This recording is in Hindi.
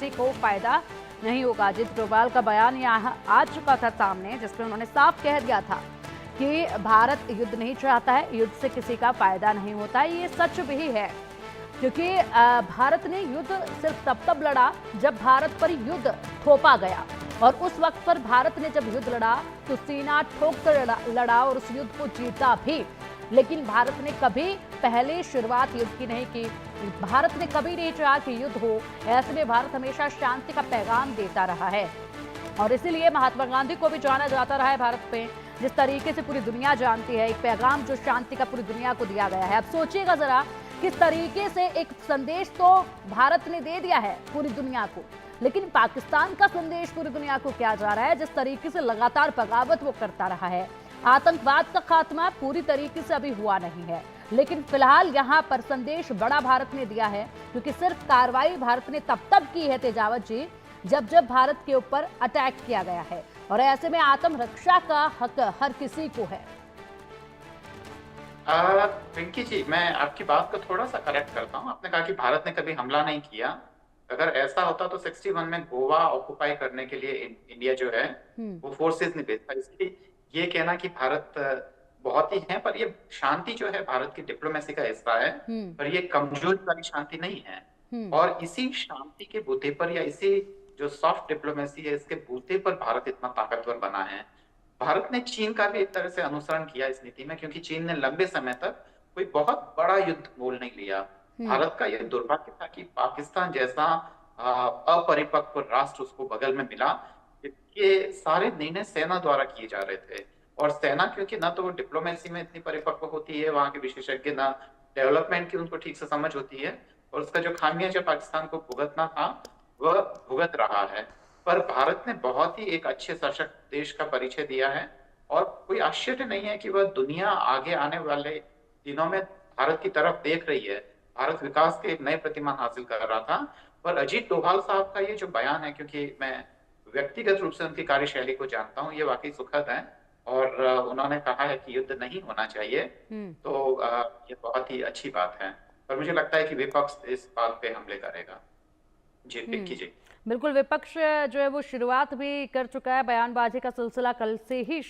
किसी को फायदा नहीं होगा। अजित डोभाल का बयान यहाँ आ चुका था सामने, जिसमें उन्होंने साफ कह दिया था कि भारत युद्ध नहीं चाहता है, युद्ध से किसी का फायदा नहीं होता है। ये सच भी है, क्योंकि भारत ने युद्ध सिर्फ तब लड़ा जब भारत पर युद्ध थोपा गया, और उस वक्त पर भारत ने जब युद्ध लड़ा तो सीना ठोक कर लड़ा और उस युद्ध को जीता भी। लेकिन भारत ने कभी पहले शुरुआत युद्ध की नहीं की। भारत ने कभी नहीं चाहा कि युद्ध हो। ऐसे में भारत हमेशा शांति का पैगाम देता रहा है, और इसीलिए महात्मा गांधी को भी जाना जाता रहा है भारत में। जिस तरीके से पूरी दुनिया जानती है, एक पैगाम जो शांति का पूरी दुनिया को दिया गया है। अब सोचिएगा जरा, किस तरीके से एक संदेश तो भारत ने दे दिया है पूरी दुनिया को, लेकिन पाकिस्तान का संदेश पूरी दुनिया को क्या जा रहा है? जिस तरीके से लगातार बगावत वो करता रहा है। आतंकवाद का खात्मा पूरी तरीके से अभी हुआ नहीं है, लेकिन फिलहाल यहाँ पर संदेश बड़ा भारत ने दिया है, क्योंकि सिर्फ कार्रवाई भारत ने तब की है तेजावत जी, जब भारत के ऊपर अटैक किया गया है, और ऐसे में आत्मरक्षा का हक हर किसी को है। पिंकी जी, मैं आपकी बात को थोड़ा सा करेक्ट करता हूँ। आपने कहा कि भारत ने कभी हमला नहीं किया। अगर ऐसा होता तो 61 में गोवा ऑक्युपाई करने के लिए इंडिया जो है वो फोर्सेस ने भेजा। इसलिए ये कहना कि भारत बहुत ही है, पर ये शांति जो है भारत की डिप्लोमेसी का हिस्सा है, पर ये कमजोरी वाली शांति नहीं है। और इसी शांति के बूते पर, या इसी जो सॉफ्ट डिप्लोमेसी है, इसके बूते पर भारत इतना ताकतवर बना है। भारत ने चीन का भी एक तरह से अनुसरण किया इस नीति में, क्योंकि चीन ने लंबे समय तक कोई बहुत बड़ा युद्ध मोल नहीं लिया। भारत का यह दुर्भाग्य था कि पाकिस्तान जैसा अपरिपक्व राष्ट्र उसको बगल में मिला। ये सारे निर्णय सेना द्वारा किए जा रहे थे, और सेना क्योंकि ना तो वो डिप्लोमेसी में इतनी परिपक्व होती है, वहां के विशेषज्ञ ना डेवलपमेंट की उनको ठीक से समझ होती है, और उसका जो खामियां जो पाकिस्तान को भुगतना था वह भुगत रहा है। पर भारत ने बहुत ही एक अच्छे सशक्त देश का परिचय दिया है, और कोई आश्चर्य नहीं है कि वह दुनिया आगे आने वाले दिनों में भारत की तरफ देख रही है। भारत विकास के एक नए प्रतिमान हासिल कर रहा था। पर अजीत डोभाल साहब का ये जो बयान है, क्योंकि मैं व्यक्तिगत रूप से उनकी कार्यशैली को जानता हूँ, ये वाकई सुखद है। और उन्होंने कहा है कि युद्ध नहीं होना चाहिए, तो ये बहुत ही अच्छी बात है। पर मुझे लगता है कि विपक्ष इस बात पे हमले करेगा। जी पिक्की जी। बिल्कुल, विपक्ष जो है वो शुरुआत भी कर चुका है। बयानबाजी का सिलसिला कल से ही